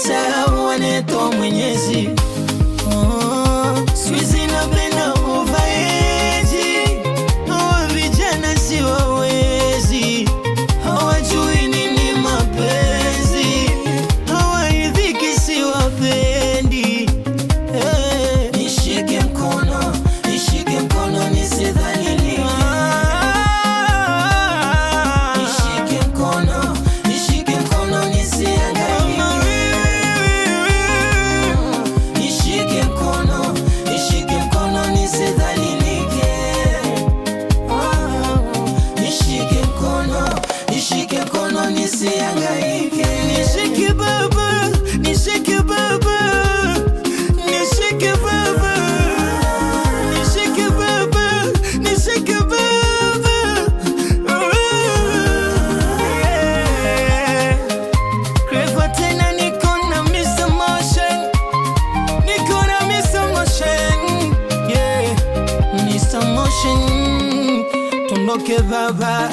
nimesahau anaitwa Mwenyezi. Siwezi napenda uvaeji, hawa vijana si wawezi, hawajui nini mapenzi, hawaridhiki si wapendi. Nishike mkono nisidhalilike. Nishike mkono nisihangaike. Nishike mkono nisidhalilike. Nishike mkono nisihangaike. Nishike baba, nishike baba, nishike baba, nishike baba, nishike baba. Kwa tena niko na Mr. Motion, niko na Mr. Motion, yeah, Mr. Motion, tondoke baba.